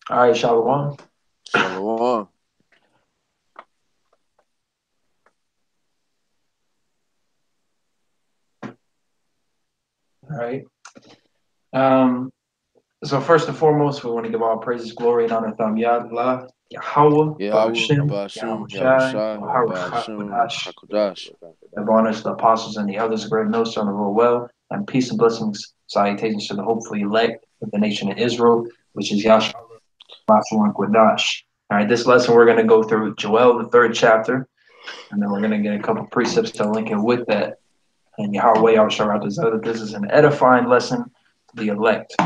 All right, Shalom. Shalom. All right. Um, so first and foremost, we want to give all praises, glory, and honor to Yahweh, Yahweh, Yahweh, Bahashim, Yahweh Bashim, Shai, Yahushai, Baruch Bashim, HaKodash, Hakodash. have honors to the apostles and the others, a great millstone of all well, and peace and blessings, salutations to the hopefully elect of the nation of Israel, which is Yahshua, Bashim, Kodash. All right, this lesson we're going to go through Joel, the third chapter, and then we're going to get a couple precepts to link in with that. And Yahweh, Yahshua, that this is an edifying lesson to the elect.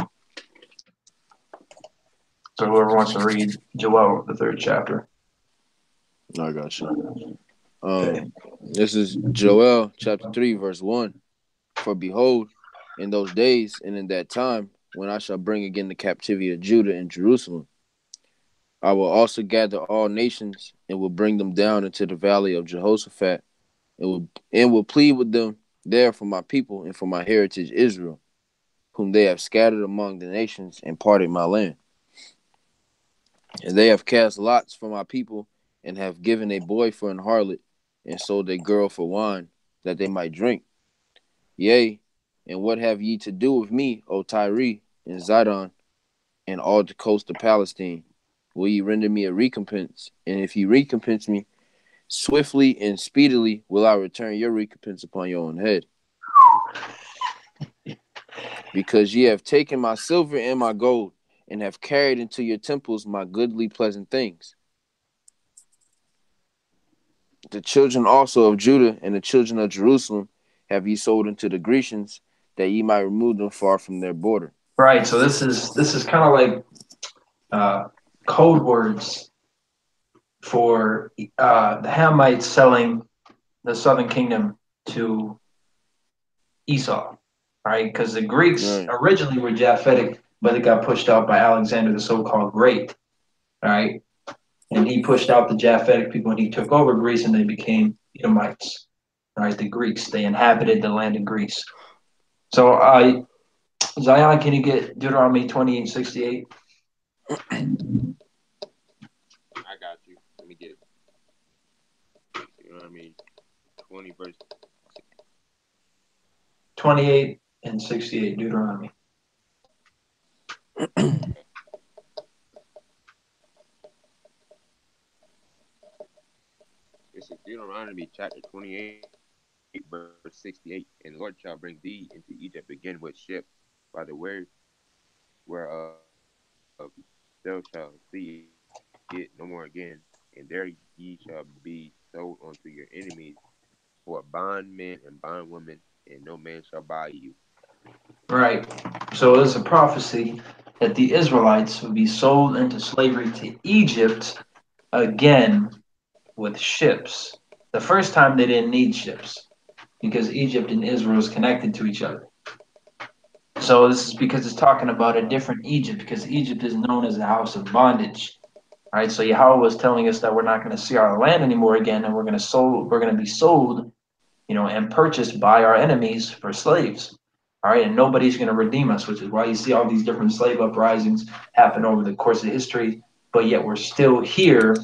So whoever wants to read Joel, the third chapter. I got you. Okay. This is Joel chapter 3, verse 1. For behold, in those days and in that time, when I shall bring again the captivity of Judah and Jerusalem, I will also gather all nations and will bring them down into the valley of Jehoshaphat and will plead with them there for my people and for my heritage Israel, whom they have scattered among the nations and parted my land. And they have cast lots for my people, and have given a boy for an harlot, and sold a girl for wine, that they might drink. Yea, and what have ye to do with me, O Tyre, and Zidon, and all the coast of Palestine? Will ye render me a recompense? And if ye recompense me, swiftly and speedily will I return your recompense upon your own head. Because ye have taken my silver and my gold, and have carried into your temples my goodly pleasant things. The children also of Judah and the children of Jerusalem have ye sold unto the Grecians, that ye might remove them far from their border. Right. So this is kind of like uh, code words for the Hamites selling the southern kingdom to Esau. Right, because the Greeks Right. originally were Japhetic, but it got pushed out by Alexander, the so-called Great. Right, and he pushed out the Japhetic people, and he took over Greece, and they became Edomites. Right, the Greeks. They inhabited the land of Greece. So, Zion, can you get Deuteronomy 28:68? I got you. Let me get it. You know what I mean? 20 verse. 28 and 68, Deuteronomy. Okay. This is Deuteronomy chapter 28, verse 68. And the Lord shall bring thee into Egypt again with ships by the word whereof thou shalt see it no more again. And there ye shall be sold unto your enemies for bondmen and bondwomen, and no man shall buy you. Right. So there's a prophecy that the Israelites would be sold into slavery to Egypt again with ships. The first time they didn't need ships because Egypt and Israel is connected to each other. So this is because it's talking about a different Egypt because Egypt is known as a house of bondage. All right, so Yahweh was telling us that we're not going to see our land anymore again, and we're going to be sold, and purchased by our enemies for slaves. All right, and nobody's going to redeem us, which is why you see all these different slave uprisings happen over the course of history. But yet we're still here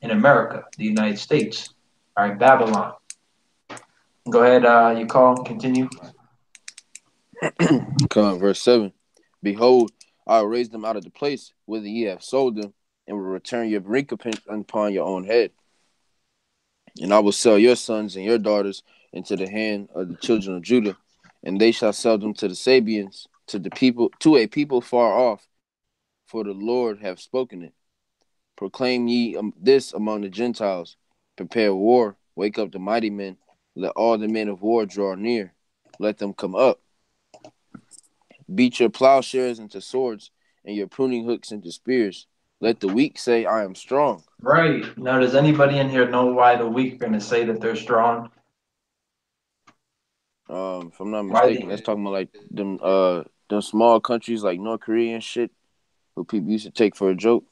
in America, the United States. All right, Babylon. Go ahead, you call, continue. Come on, verse 7. Behold, I will raise them out of the place whither ye have sold them, and will return your recompense upon your own head. And I will sell your sons and your daughters into the hand of the children of Judah, and they shall sell them to the Sabians, to a people far off, for the Lord hath spoken it. Proclaim ye this among the Gentiles. Prepare war, wake up the mighty men, let all the men of war draw near. Let them come up. Beat your plowshares into swords, and your pruning hooks into spears. Let the weak say, I am strong. Right. Now, does anybody in here know why the weak are going to say that they're strong? If I'm not Why mistaken, that's the talking about like them small countries like North Korea and shit, who people used to take for a joke,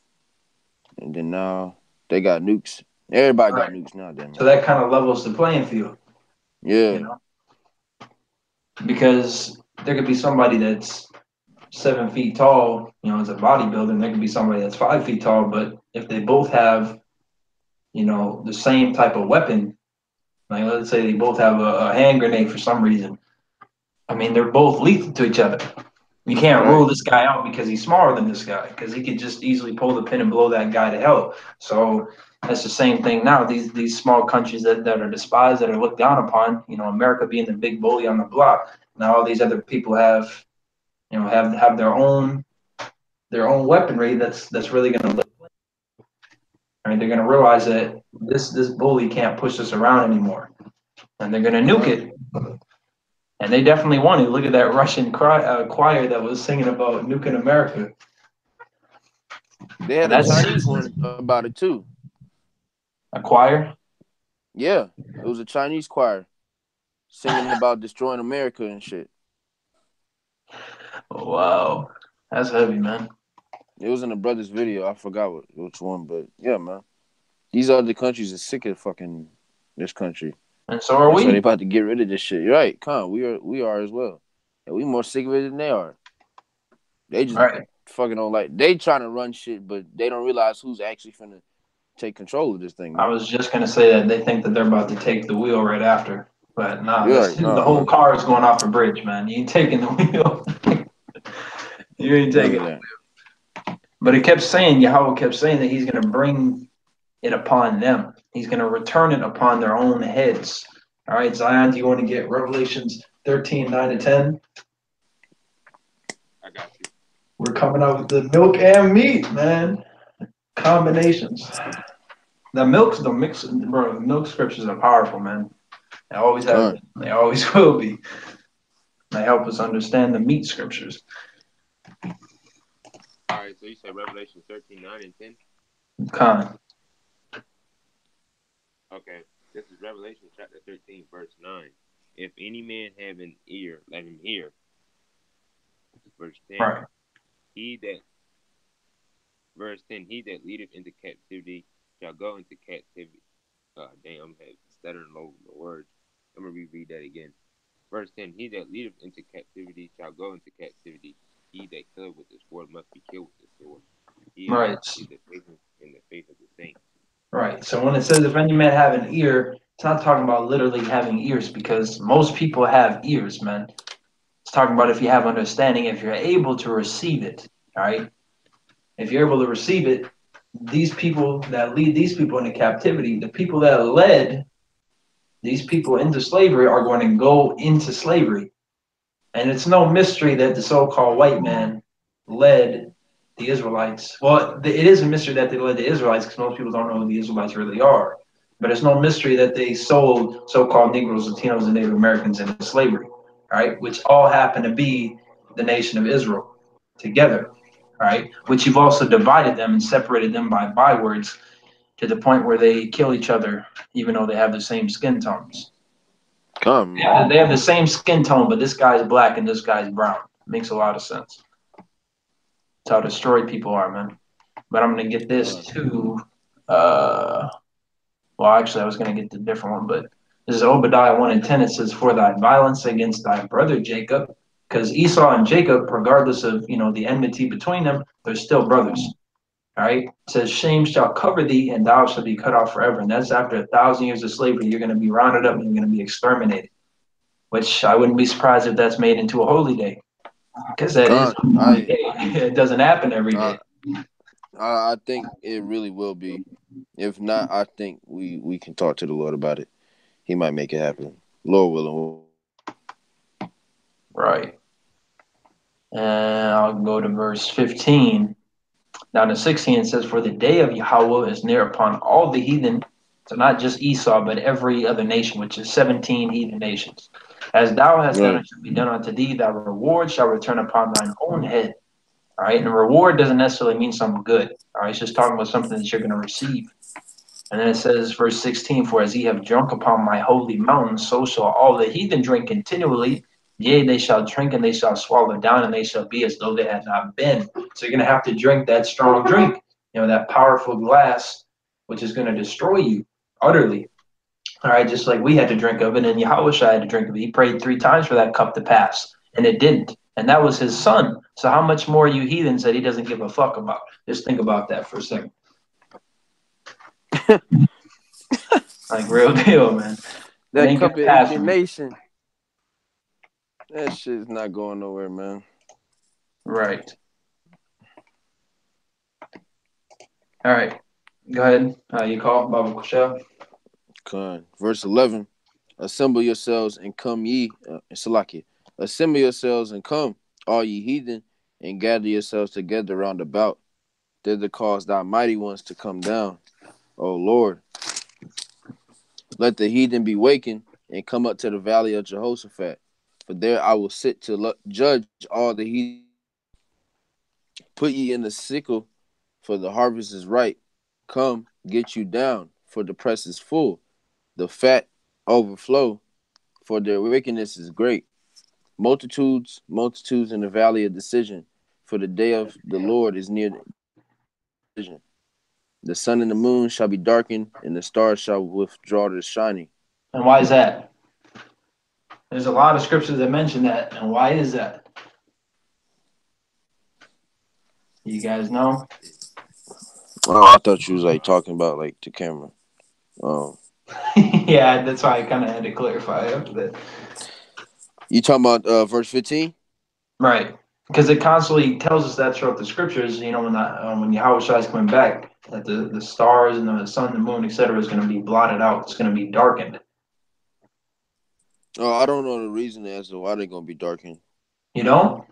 and then now they got nukes. Everybody got right? nukes now, damn So it. that kind of levels the playing field, you Yeah, know, because there could be somebody that's 7 feet tall, as a bodybuilder, and there could be somebody that's 5 feet tall. But if they both have, the same type of weapon, like let's say they both have a hand grenade for some reason, I mean, they're both lethal to each other. You can't rule Right. this guy out because he's smaller than this guy, because he could just easily pull the pin and blow that guy to hell. So that's the same thing now. These small countries that are despised, that are looked down upon, America being the big bully on the block. Now all these other people have their own weaponry that's really going to. I mean, they're going to realize that this bully can't push us around anymore, and they're going to nuke Con. it. And they definitely want to. Look at that Russian choir that was singing about nuking America. They And had a that's Chinese one about it too. a choir. Yeah, it was a Chinese choir singing about destroying America and shit. Wow, that's heavy, man. It was in a brother's video. I forgot which one, but yeah, man. These other countries are sick of fucking this country. And so are That's why they we. about to get rid of this shit. You're right, Con. We are as well. And we more sick of it than they are. They just Right. fucking don't like. They trying to run shit, but they don't realize who's actually finna take control of this thing, I man. was just gonna say that they think that they're about to take the wheel right after, but nah, You're that's right. the Nah, whole man. car is going off a bridge, man. You ain't taking the wheel. You ain't None taking of it. that. But it kept saying, Yahweh kept saying that he's gonna bring it upon them. He's gonna return it upon their own heads. All right, Zion, do you want to get Revelations 13, 9 to 10? I got you. We're coming out with the milk and meat, man. Combinations. The mix, bro. The milk scriptures are powerful, man. They always have Con. been. They always will be. They help us understand the meat scriptures. All right, so you said Revelation 13, 9, and 10? Con. Okay, this is Revelation chapter 13, verse 9. If any man have an ear, let him hear. Verse 10. Right. He that, verse 10, he that leadeth into captivity shall go into captivity. Damn, I'm stuttering over the words. I'm going to reread that again. Verse 10, he that leadeth into captivity shall go into captivity. He that killeth with the sword must be killed with the sword. He is Right. the faith in the faith of the saints. Right. So when it says if any man have an ear, it's not talking about literally having ears, because most people have ears, man. It's talking about if you have understanding, if you're able to receive it. All right. If you're able to receive it, these people that lead these people into captivity, the people that led these people into slavery are going to go into slavery. And it's no mystery that the so-called white man led the Israelites. Well, it is a mystery that they led the Israelites, because most people don't know who the Israelites really are. But it's no mystery that they sold so-called Negroes, Latinos, and Native Americans into slavery, right? Which all happen to be the nation of Israel together, right? Which you've also divided them and separated them by bywords to the point where they kill each other, even though they have the same skin tones. Con, man. Yeah, they have the same skin tone, but this guy's black and this guy's brown. Makes a lot of sense. That's how destroyed people are, man. But I'm gonna get this Con. too. Uh, well, actually, I was gonna get the different one, but this is Obadiah 1:10. It says, "For thy violence against thy brother Jacob," because Esau and Jacob, regardless of the enmity between them, they're still brothers. All right. It says, "Shame shall cover thee, and thou shalt be cut off forever." And that's after 1,000 years of slavery. You're gonna be rounded up and you're gonna be exterminated. Which I wouldn't be surprised if that's made into a holy day, because that is Con. a holy day. It doesn't happen every I day. I think it really will be. If not, I think we can talk to the Lord about it. He might make it happen. Lord willing. Right. And I'll go to verse 15. Down to 16, it says, "For the day of Yahweh is near upon all the heathen," so not just Esau, but every other nation, which is 17 heathen nations. "As thou hast done, Right. it shall be done unto thee. Thy reward shall return upon thine own head." All right. And reward doesn't necessarily mean something good. All right. It's just talking about something that you're going to receive. And then it says, verse 16, "For as ye have drunk upon my holy mountain, so shall all the heathen drink continually. Yea, they shall drink and they shall swallow down, and they shall be as though they had not been." So you're going to have to drink that strong drink, that powerful glass, which is going to destroy you utterly. All right, just like we had to drink of it, and Yahweh had to drink of it. He prayed 3 times for that cup to pass, and it didn't. And that was his son. So how much more you heathens that he doesn't give a fuck about? Just think about that for a second. Like real deal, man. It That ain't gonna cup of pass from you. indignation, that shit's not going nowhere, man. Right. All right. Go ahead. You call Baba Kushel. Con. Verse 11. Assemble yourselves and come ye, Salaki. Assemble yourselves and come, all ye heathen, and gather yourselves together round about. Thither cause thy mighty ones to come down. O Lord, let the heathen be wakened and come up to the valley of Jehoshaphat. For there I will sit to judge all the heathen. Put ye in the sickle, for the harvest is ripe. Come, get you down, for the press is full. The fat overflow, for their wickedness is great. Multitudes, multitudes in the valley of decision, for the day of the Lord is near decision. The sun and the moon shall be darkened, and the stars shall withdraw their shining. And why is that? There's a lot of scriptures that mention that. And why is that? You guys know? Oh, I thought you was like talking about like the camera. Oh, Yeah, that's why I kind of had to clarify after that. you talking about verse 15? Right. Because it constantly tells us that throughout the scriptures, when Yahweh Shai is coming back, that the stars and the sun, the moon, etc., is going to be blotted out. It's going to be darkened. Oh, I don't know the reason as to why they're gonna be darkened. You know?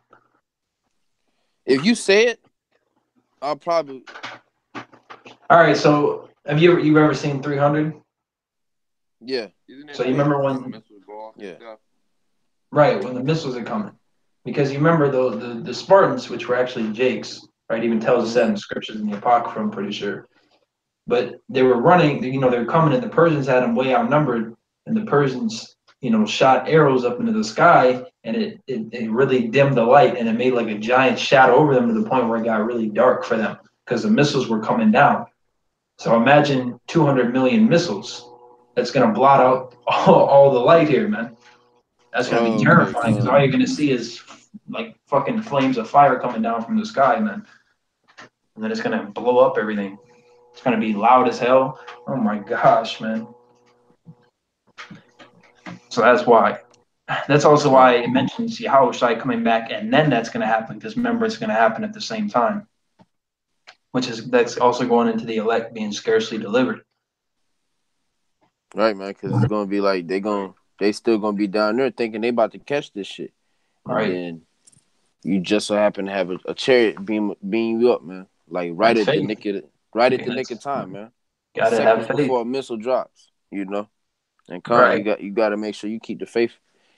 If you say it, I'll probably. All right. So have you ever seen 300? Yeah. Isn't So it you like remember when the when? missiles go off and Yeah. stuff? Right, when the missiles are coming. Because you remember the Spartans, which were actually Jakes, right? Even tells us that in the scriptures in the Apocrypha, I'm pretty sure. But they were running, they were coming, and the Persians had them way outnumbered, and the Persians, shot arrows up into the sky, and it really dimmed the light, and it made like a giant shadow over them to the point where it got really dark for them because the missiles were coming down. So imagine 200 million missiles. That's going to blot out all the light here, man. That's gonna be Oh, okay, terrifying because all come. you're gonna see is like fucking flames of fire coming down from the sky, man. And then it's gonna blow up everything. It's gonna be loud as hell. Oh my gosh, man. So that's why. That's also why Come. it mentions Yahweh Shai coming back, and then that's gonna happen because remember it's gonna happen at the same time, that's also going into the elect being scarcely delivered. Right, man, because it's gonna be like Right. they still gonna be down there thinking they about to catch this shit, All and right, then you just so happen to have a chariot beam you up, man, like that's faith. right at Yeah, the nick of that's time, man. gotta have Seconds faith. before a missile drops, and Right. you got to make sure you keep the faith,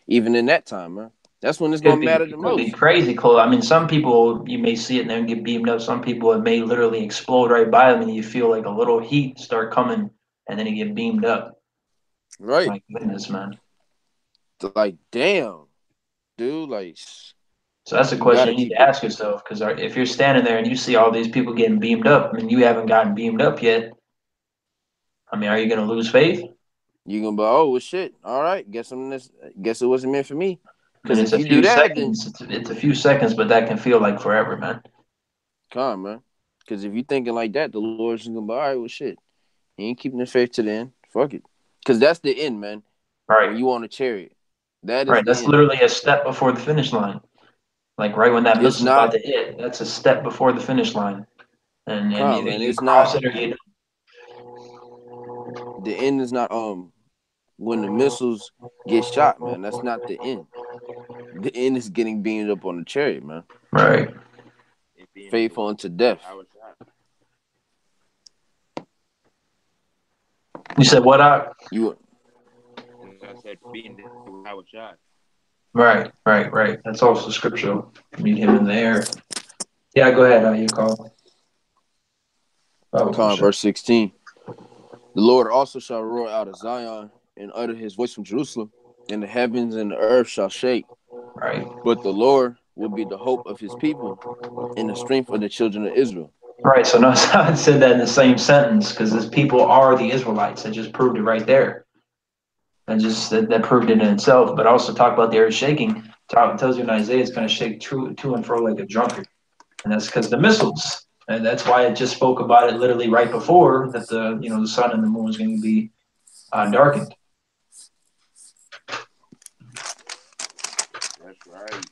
even in that time, man. That's when it's Could gonna be matter the could be most. crazy close. I mean, some people you may see it and then get beamed up. Some people it may literally explode right by them, and you feel like a little heat start coming, and then you get beamed up. Right? My goodness, man. Like, damn, dude, like So that's a you question gotta you need keep to it. ask yourself because if you're standing there and you see all these people getting beamed up, and you haven't gotten beamed up yet, I mean, are you going to lose faith? You gonna be, oh well, shit. All right, guess it wasn't meant for me. I mean, Because it's if a you do few that, then seconds. It's a few seconds, but that can feel like forever, man. come on, man. Because if you thinking like that, the Lord's just gonna be, all right, well, shit. He ain't keeping the faith to the end. Fuck it. Because that's the end, man. When Right. you on a chariot, that is Right. the That's end. literally a step before the finish line. Like right when that It's missile's about not, to hit, that's a step before the finish line. And come on, either man. you It's not, cross it or you the end is not, when the missiles get shot, man. That's not the end. The end is getting beamed up on the chariot, man. don't. Right. It being with Faithful unto death. Howard shot. You said what out? You, I said being there with Howard shot. Right, right, right. That's also scriptural. Meet him in the air. Yeah, go ahead. You call. Oh, for sure. verse 16. The Lord also shall roar out of Zion and utter his voice from Jerusalem, and the heavens and the earth shall shake. Right, But the Lord will be the hope of his people and the strength of the children of Israel. right. So notice how it said that in the same sentence because his people are the Israelites. It just proved it right there. That proved it in itself. But also talk about the earth shaking. Tells you in Isaiah it's going to shake to and fro like a drunkard, and that's because the missiles. And that's why it just spoke about it literally right before that the sun and the moon is going to be darkened. That's right.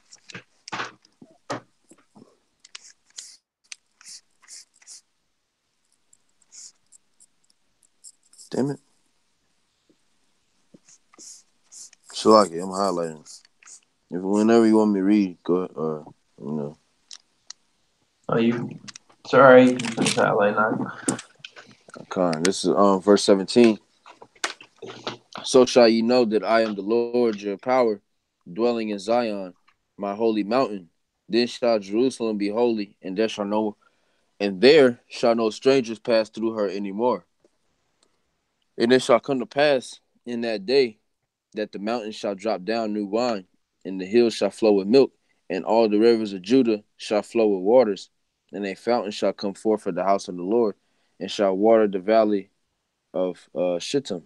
Damn it. Shalaki, I'm highlighting. If whenever you want me to read, go ahead, you know. Oh, it's all right. You can finish highlight now. Con. This is verse 17. So shall ye know that I am the Lord your power, dwelling in Zion, my holy mountain. Then shall Jerusalem be holy, and there shall no strangers pass through her any more. And it shall come to pass in that day that the mountains shall drop down new wine, and the hills shall flow with milk, and all the rivers of Judah shall flow with waters, and a fountain shall come forth for the house of the Lord, and shall water the valley of Shittim.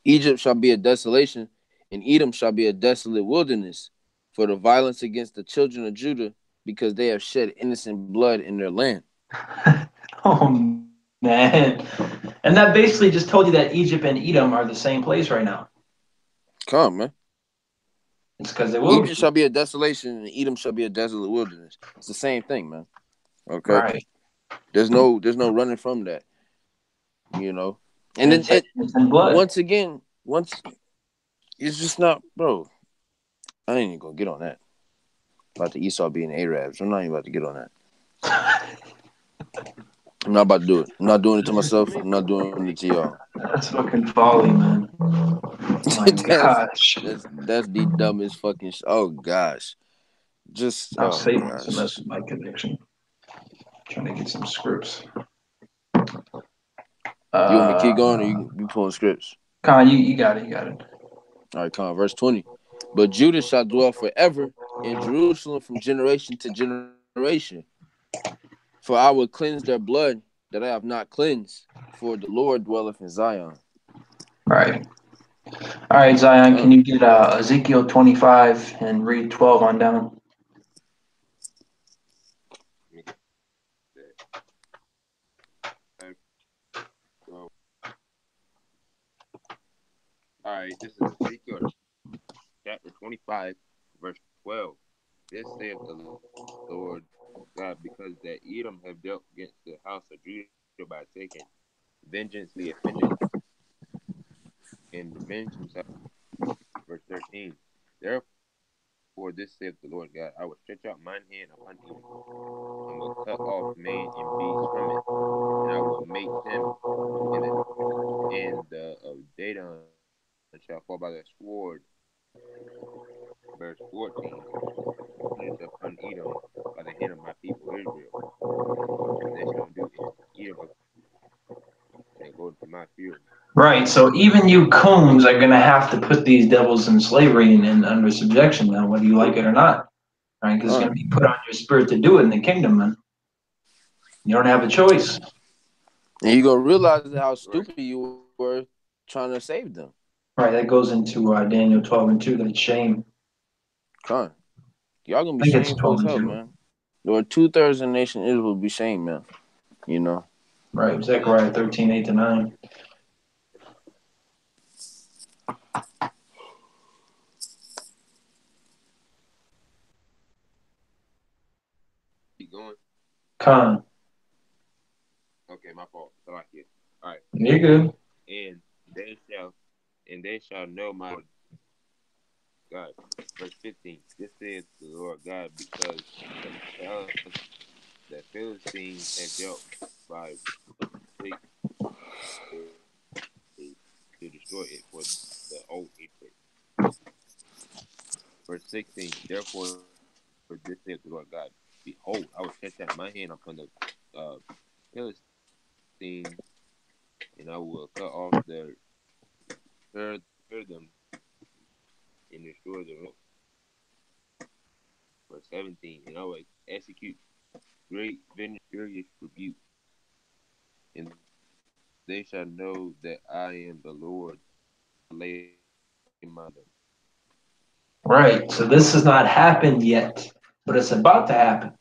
Egypt shall be a desolation, and Edom shall be a desolate wilderness, for the violence against the children of Judah, because they have shed innocent blood in their land. Oh man, and that basically just told you that Egypt and Edom are the same place right now. Come, man. It's because they will Egypt be. shall be a desolation, and Edom shall be a desolate wilderness. It's the same thing, man. Okay, Right. there's no running from that, you know. And And then it's like it it's in blood. once again, once it's just not, bro. I ain't even gonna get on that about the Esau being Arabs. I'm not even about to get on that. I'm not about to do it. I'm not doing it to myself. I'm not doing it to y'all. That's fucking folly, man. Oh my that's gosh. that's the dumbest fucking. Oh gosh, just Now oh Satan wants to gosh. mess with my conviction. Trying to get some scripts. You want me to keep Uh, going, or you pulling scripts? Con, you got it. You got it. All right, come on, verse 20. But Judah shall dwell forever, in Jerusalem from generation to generation. For I will cleanse their blood that I have not cleansed, for the Lord dwelleth in Zion. Right. All right, Zion. Can Come. you get Ezekiel 25 and read 12 on down? So, all right, this is Ezekiel chapter 25, verse 12. This saith the Lord God, because that Edom have dealt against the house of Judah by taking vengeancely offended, and revenge himself. Verse 13. Therefore, this saith the Lord God, I will stretch out mine hand upon Edom, and will cut off man and beast from it, and I will make them and the of Dadan shall fall by the sword. Verse 14. Vengeance upon Edom by the hand of my people Israel, and they shall do in Edom according to my fury. Right. So even you coons are gonna have to put these devils in slavery and under subjection now, whether you like it or not. Right? Because it's Come. gonna be put on your spirit to do it in the kingdom, man. You don't have a choice. And you're going to realize how Right. stupid you were trying to save them. Right. That goes into Daniel 12 and 2. That shame. Come. Y'all going to I be think it's shameful 12 as and hell, 2. man. Or 2/3 of the nation Israel will be shamed, man. You know. Right. Zechariah 13, 8 to 9. Keep going. Con. Okay, my fault. So like it. All right. You're good. And they shall know my God. Verse 15. This saith the Lord God, because the the Philistines have dealt by wicked to destroy it for the old hatred. Verse 16. Therefore, this saith the Lord God, behold, I will stretch out my hand upon the uh, Philistines, and I will cut off hear them and destroy the rest. Verse 17. And I will execute great furious rebuke, and they shall know that I am the Lord, lay my them. Right. So this has not happened yet, but it's about to happen.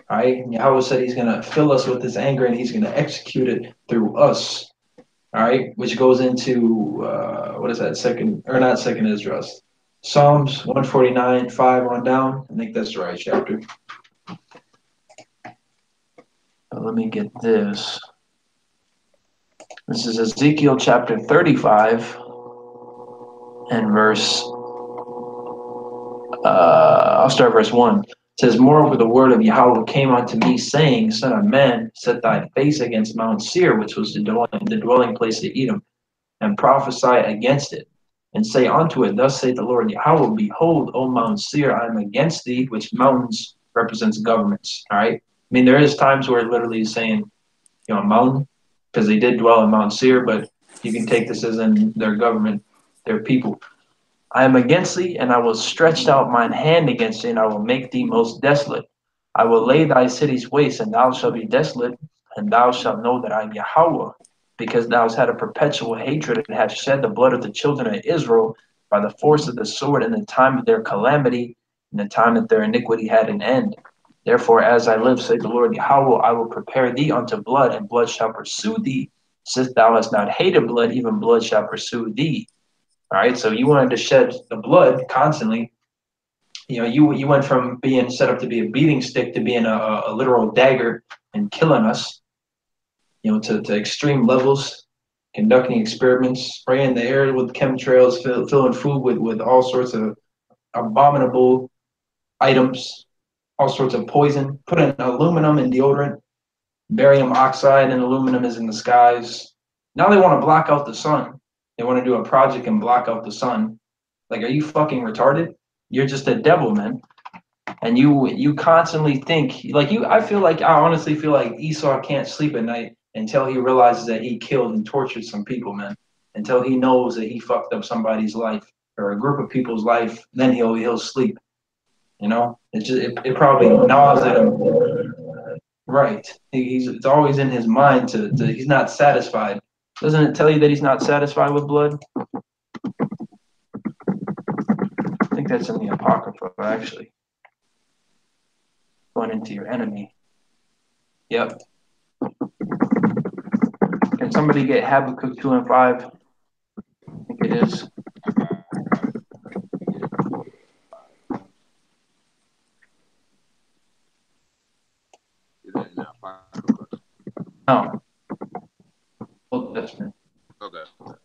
All right. And Yahweh said he's going to fill us with his anger and he's going to execute it through us. All right. Which goes into, what is that? Second, or not second Esdras. Psalms 149, 5 on down. I think that's the right chapter. Let me get this. This is Ezekiel chapter 35 and verse, I'll start verse 1. It says, moreover, the word of Yahweh came unto me, saying, Son of man, set thy face against Mount Seir, which was the dwelling place of Edom, and prophesy against it, and say unto it, Thus saith the Lord Yahweh, Behold, O Mount Seir, I am against thee, which mountains represents governments. All right. I mean, there is times where it literally is saying, a mountain, because they did dwell in Mount Seir, but you can take this as in their government, their people. I am against thee, and I will stretch out mine hand against thee, and I will make thee most desolate. I will lay thy cities waste, and thou shalt be desolate, and thou shalt know that I am Yahweh, because thou hast had a perpetual hatred, and hast shed the blood of the children of Israel by the force of the sword in the time of their calamity, in the time that their iniquity had an end. Therefore, as I live, saith the Lord Yahweh, I will prepare thee unto blood, and blood shall pursue thee. Since thou hast not hated blood, even blood shall pursue thee. All right, so you wanted to shed the blood constantly. You went from being set up to be a beating stick to being a literal dagger and killing us. To extreme levels, conducting experiments, spraying the air with chemtrails, filling food with all sorts of abominable items, all sorts of poison, putting aluminum in deodorant, barium oxide and aluminum is in the skies. Now they want to block out the sun. They want to do a project and block out the sun. Like, are you fucking retarded? You're just a devil, man. And you constantly think like you. I honestly feel like Esau can't sleep at night until he realizes that he killed and tortured some people, man. Until he knows that he fucked up somebody's life or a group of people's life, then he'll sleep. It probably gnaws at him. Right. It's always in his mind to he's not satisfied. Doesn't it tell you that he's not satisfied with blood? I think that's in the Apocrypha, actually. Going into your enemy. Yep. Can somebody get Habakkuk 2 and 5? I think it is. Is that now Apocrypha? No. Old Testament. Okay. Let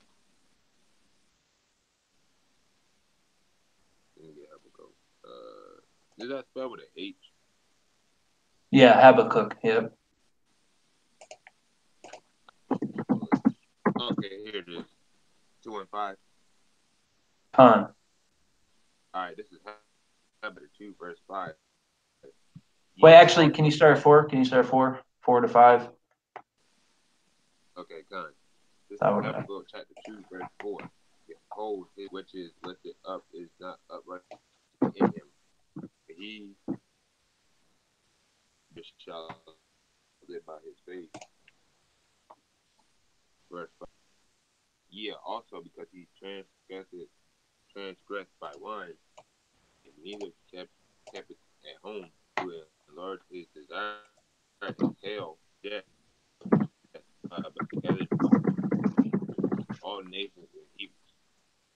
me get Habakkuk. Is that spelled with an H? Yeah, Habakkuk. Yep. Okay, here it is. 2 and 5. Con. All right, this is Habakkuk 2, verse 5. Wait, actually, can you start at 4? Can you start at 4? 4 to 5? Okay, con. This is Habakkuk. Habakkuk chapter 2, verse 4. Behold, his which is lifted up is not upright in him. He shall live by his faith. Verse 5. Yeah, also because he transgressed by wine, and neither kept it at home to enlarge his desire and hell death, but gathered all nations and heaped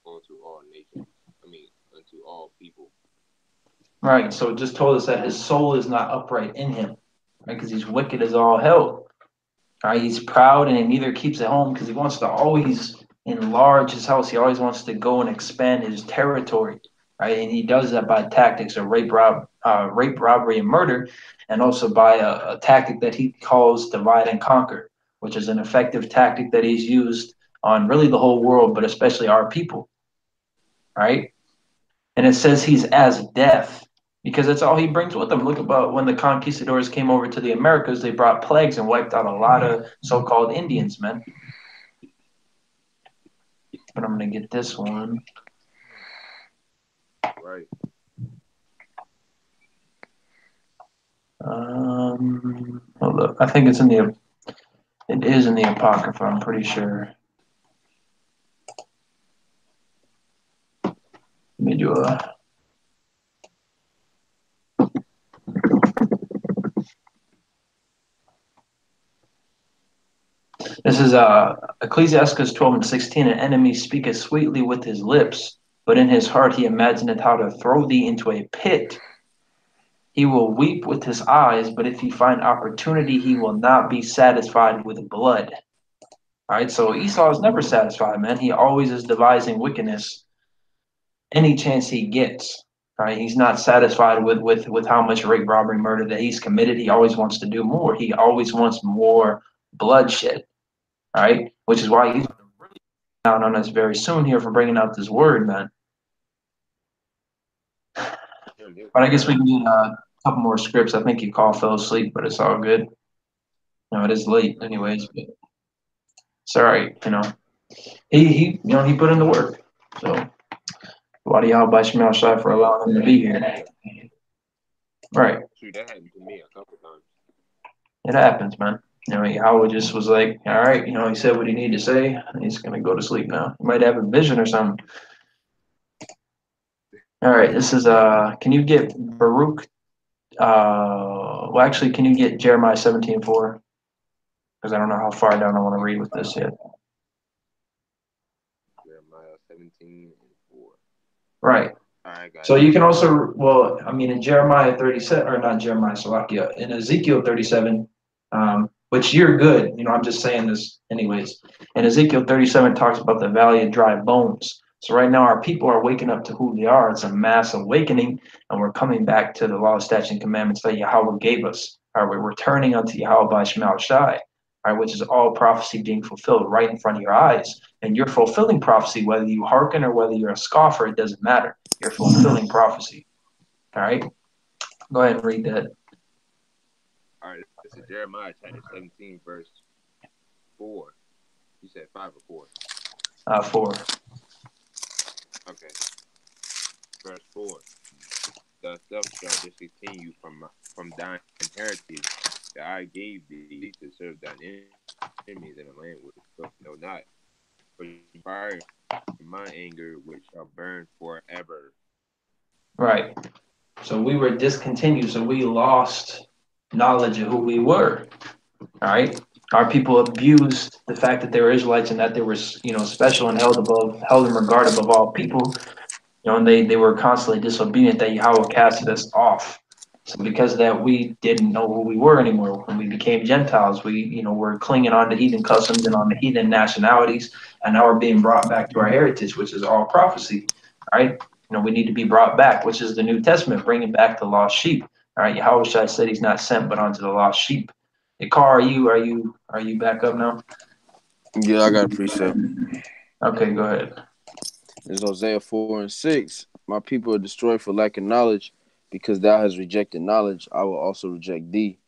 unto all nations. Unto all people. Right. So it just told us that his soul is not upright in him, right? Because he's wicked as all hell. All right. He's proud and he neither keeps at home because he wants to always enlarge his house. He always wants to go and expand his territory, right? And he does that by tactics of rape, robbery, and murder, and also by a tactic that he calls divide and conquer, which is an effective tactic that he's used on really the whole world, but especially our people, right? And it says he's as death because that's all he brings with him. Look about when the conquistadors came over to the Americas, they brought plagues and wiped out a lot of so-called Indians, man. But I'm going to get this one. Right. Hold up. I think it is in the Apocrypha, I'm pretty sure. Let me do a This is Ecclesiastes 12:16. An enemy speaketh sweetly with his lips, but in his heart he imagineth how to throw thee into a pit. He will weep with his eyes, but if he find opportunity, he will not be satisfied with blood. All right, so Esau is never satisfied, man. He always is devising wickedness any chance he gets. All right, he's not satisfied with how much rape, robbery, murder that he's committed. He always wants to do more. He always wants more bloodshed. All right, which is why he's down on us very soon here for bringing out this word, man. But I guess we can get a couple more scripts. I think your call fell asleep, but it's all good. No, it is late, anyways. But it's all right. He put in the work. So why do y'all by Shemel Shai for allowing him to be here? Right. Shoot, that happened to me a couple times. It happens, man. Howard just was like, all right, he said what he needed to say, and he's gonna go to sleep now. He might have a vision or something. All right, this is can you get Baruch well actually can you get Jeremiah 17:4? Because I don't know how far down I want to read with this yet. Jeremiah 17:4. Right. All right, got So it. you can also, well, I mean, in Jeremiah 37, or not Jeremiah, Salakia, in Ezekiel 37, which you're good, I'm just saying this anyways. And Ezekiel 37 talks about the valley of dry bones. So right now our people are waking up to who they are. It's a mass awakening, and we're coming back to the law, statutes, and commandments that Yahweh gave us. All right, we're returning unto Yahweh by Shemal Shai, all right, which is all prophecy being fulfilled right in front of your eyes. And you're fulfilling prophecy, whether you hearken or whether you're a scoffer, it doesn't matter. You're fulfilling prophecy. All right. Go ahead and read that. All right, this is Jeremiah chapter 17, verse 4. You said 5 or 4? 4. Okay. Verse 4. Thus thou shalt discontinue from thine heritage that I gave thee to serve thine enemies in a land which know not. For fire my anger which shall burn forever. Right. So we were discontinued. So we lost knowledge of who we were. All right. Our people abused the fact that they were Israelites and that they were, special and held in regard above all people. And they were constantly disobedient, that Yahweh casted us off. So because of that, we didn't know who we were anymore. When we became Gentiles, we, were clinging on to heathen customs and on the heathen nationalities, and now we're being brought back to our heritage, which is all prophecy. All right. We need to be brought back, which is the New Testament, bringing back the lost sheep. All right. Yahweh Shai said he's not sent, but onto the lost sheep. Hey, Carl, are you back up now? Yeah, I got a precept. Okay, go ahead. It's Hosea 4:6. My people are destroyed for lack of knowledge, because thou hast rejected knowledge. I will also reject thee,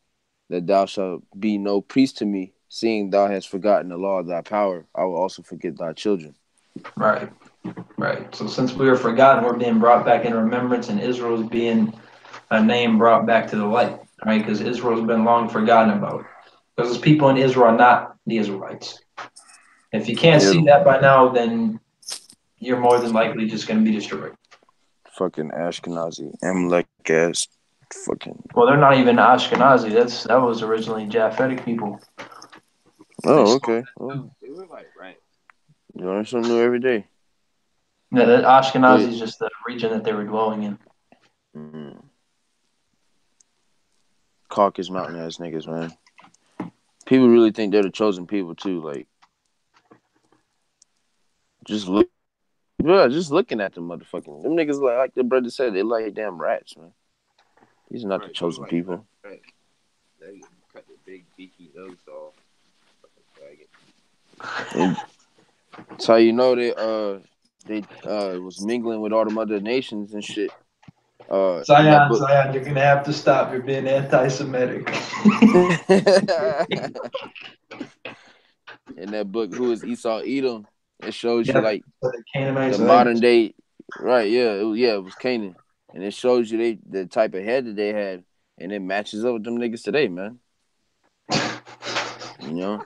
that thou shalt be no priest to me, seeing thou hast forgotten the law of thy power. I will also forget thy children. Right. Right. So since we were forgotten, we're being brought back in remembrance, and Israel's being a name brought back to the light. Right? Because Israel's been long forgotten about. Because people in Israel are not the Israelites. If you can't Yeah, see that by now, then you're more than likely just going to be destroyed. fucking Ashkenazi, Amalek ass, fucking. Well, they're not even Ashkenazi. That was originally Japhetic people. Oh, okay. Well, No, they look like rats. you learn something new every day. Yeah, that Ashkenazi But is just the region that they were dwelling in. Caucasus Mountain ass niggas, man. People really think they're the chosen people too. Like, just look, yeah, just looking at them motherfucking them niggas like the brother said, they like damn rats, man. These are not the Right, they look chosen like people. rats. They cut the big beaky nose off. And that's how you know they was mingling with all the other nations and shit. In that book. Zion, you're gonna have to stop. You're being anti-Semitic. In that book, Who is Esau Edom? It shows you Yeah, like the Canaanites. the modern day, right? It was Canaan, and it shows you the type of head that they had, and it matches up with them niggas today, man. You know,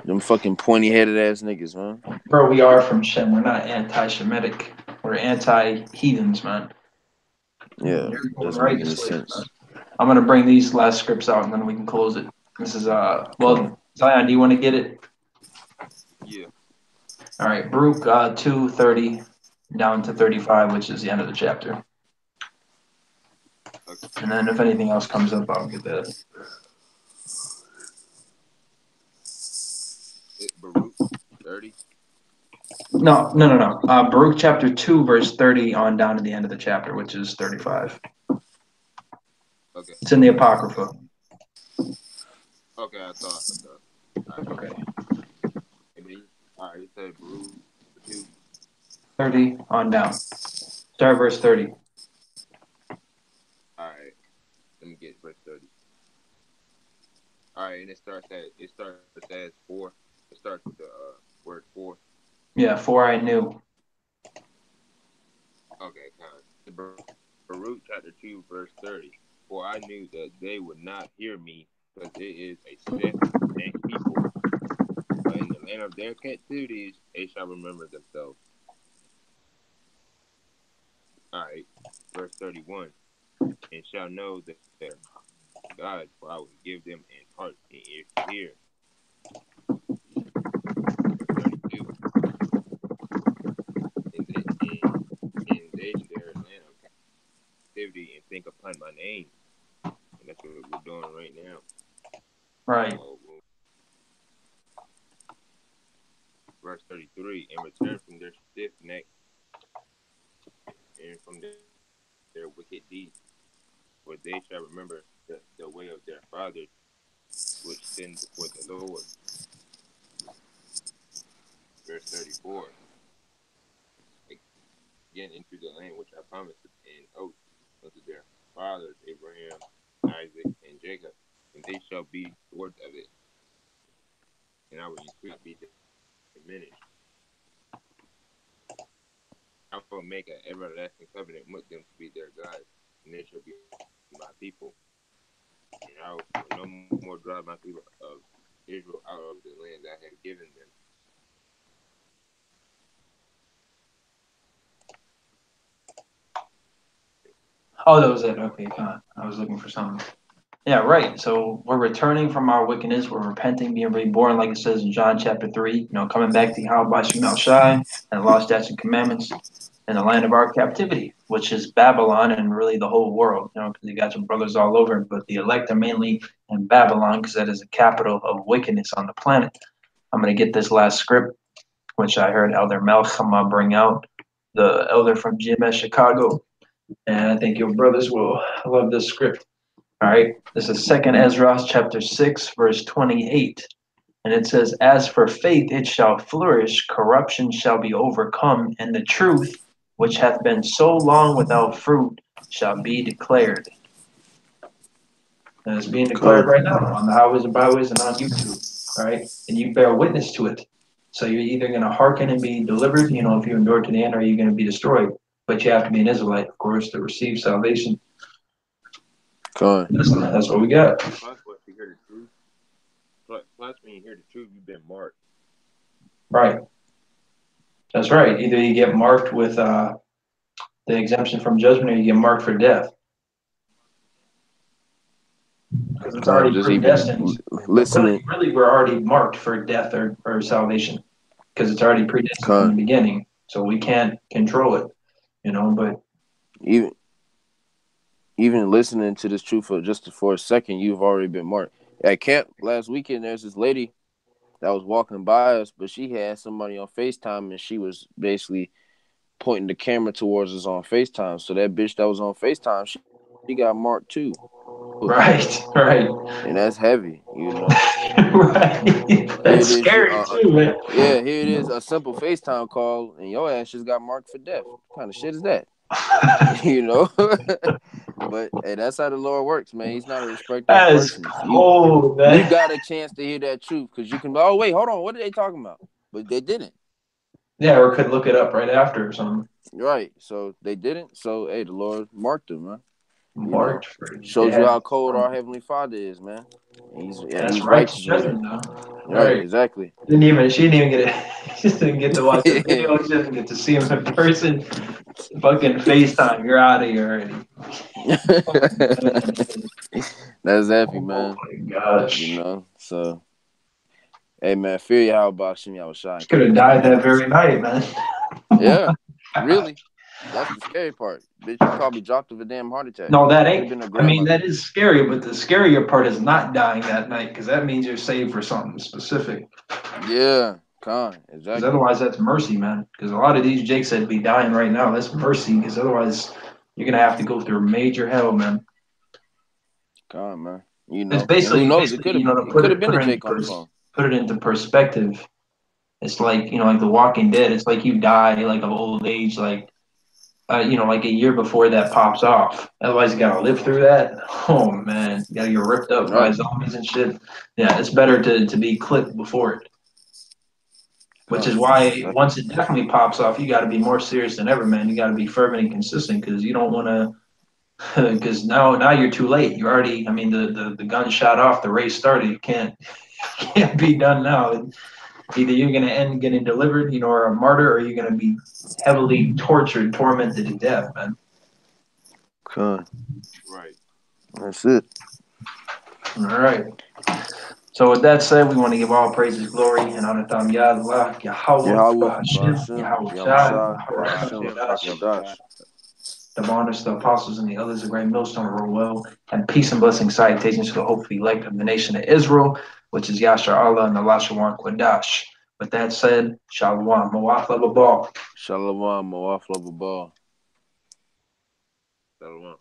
them fucking pointy headed ass niggas, man. Bro, we are from Shem. We're not anti-Semitic. We're anti-heathens, man. Yeah, You're going doesn't right make to any sleep, man. sense. I'm gonna bring these last scripts out and then we can close it. This is Come. Zion, do you want to get it? Yeah. All right, Baruch 2:30 down to 35, which is the end of the chapter. Okay. And then if anything else comes up, I'll get that. Baruch 30. No. Baruch chapter 2, verse 30 on down to the end of the chapter, which is 35. Okay. It's in the Apocrypha. Okay. I thought. All right. Okay. And then, all right. You said Baruch 2. 30 on down. Start verse 30. All right. Let me get verse 30. All right, and it starts as 4. It starts with the word 4. Yeah, 4 I knew. Okay, kind. The Baruch chapter 2 verse 30. For I knew that they would not hear me, because it is a stiff necked people. But in the land of their captivities they shall remember themselves. All right, verse 31. And shall know their God, for I will give them an heart and ears to hear. Verse 32. And they their land of captivity and think upon my name. And that's what we're doing right now. Right. Verse 33. And return from their stiff neck and from their wicked deeds, for they shall remember the way of their fathers, which sinned before the Lord. Verse 34. Again, into the land which I promised an oath unto their fathers, Abraham, Isaac, and Jacob, and they shall be stewards of it, and I will increase be diminished. I will make an everlasting covenant with them to be their God, and they shall be my people. And I will no more drive my people of Israel out of the land I have given them. Oh, that was it. Okay, fine. I was looking for something. Yeah, right. So we're returning from our wickedness. We're repenting, being reborn, like it says in John chapter 3. Coming back to Yahweh Shemel Shai and the law, statutes, and commandments in the land of our captivity, which is Babylon and really the whole world, because you got your brothers all over. But the elect are mainly in Babylon because that is the capital of wickedness on the planet. I'm going to get this last script, which I heard Elder Melchama bring out, the elder from GMS Chicago. And I think your brothers will love this script. All right. This is Second Ezra chapter 6, verse 28. And it says, As for faith, it shall flourish, corruption shall be overcome, and the truth, which hath been so long without fruit, shall be declared. And it's being declared Con. right now on the highways and byways and on YouTube. All right. And you bear witness to it. So you're either going to hearken and be delivered, if you endure to the end, or you're going to be destroyed. But you have to be an Israelite, of course, to receive salvation. Con. That's what we got. Plus, what you hear the truth. Plus, when you hear the truth, you've been marked. Right. That's right. Either you get marked with the exemption from judgment, or you get marked for death, because it's Con. already Just predestined. even But listening. really, we're already marked for death or salvation, because it's already predestined from the Con. beginning. So we can't control it, But Even even listening to this truth for a second, you've already been marked. At camp last weekend, there's this lady that was walking by us, but she had somebody on FaceTime, and she was basically pointing the camera towards us on FaceTime. So that bitch that was on FaceTime, she got marked too. right, right, And that's heavy. right. Here it That's is, scary too, man. yeah, here it is, a simple FaceTime call, and your ass just got marked for death. What kind of shit is that? you know. But hey, that's how the Lord works, man. He's not a respecter of That is persons. cold, You man. got a chance to hear that truth because you can. Oh wait, hold on. What are they talking about? But they didn't. Yeah, or could look it up right after or something. Right. So they didn't. So hey, the Lord marked them, man. Marked for Shows you death. how cold our heavenly Father is, man. That's He's righteous righteous with it. judgment, though. Right. Right. Exactly. She didn't even get it. She didn't get to watch the video. She didn't get to see him in person. Fucking FaceTime. You're out of here already. That's heavy, Oh man. my gosh. So Hey man, fear you how about Shimmy Yahushua and Could keep have his died that commandments. very night, man. Yeah, really. That's the scary part. Bitch, you probably dropped of a damn heart attack. No, that Could have ain't. been a I mean, grandmother. that is scary, but the scarier part is not dying that night because that means you're saved for something specific. Yeah, Because exactly. otherwise, that's mercy, man. Because a lot of these jakes that be dying right now, that's mercy. Because otherwise, you're gonna have to go through major hell, man. Man. It's And who knows? basically, to It could have been put a it into Jake on the phone. put it into perspective. It's like like The Walking Dead. It's like you die like of old age, like like a year before that pops off. Otherwise, you gotta live through that. Oh man, you gotta get ripped up by Right. zombies and shit. Yeah, it's better to be clipped before it. Which is That's why exactly. once it definitely pops off, you got to be more serious than ever, man. You got to be fervent and consistent because you don't want to. Because now you're too late. You already. I mean, the gun shot off. The race started. You can't be done now. Either you're gonna end getting delivered, or a martyr, or you're gonna be heavily tortured, tormented to death, man. Con. Right. That's it. All right. So with that said, we want to give all praises, glory, and honor to Allah, Yahweh, Yahweh, Bahashim, Bahashim, Yahweh Shai, Yahushai, Yahweh Bahashim, Bahashem, Hakodash, Yahushua. Hakodash. the honors, the apostles, and the others, the great millstone of our well, and peace and blessing salutations to the hopefully elect of the nation of Israel, which is Yashar Allah and Allah Shawan Kwadash. With that said, Shalom, Mawaf Lababal. Shalom, Mawaf, Ball. Shalom.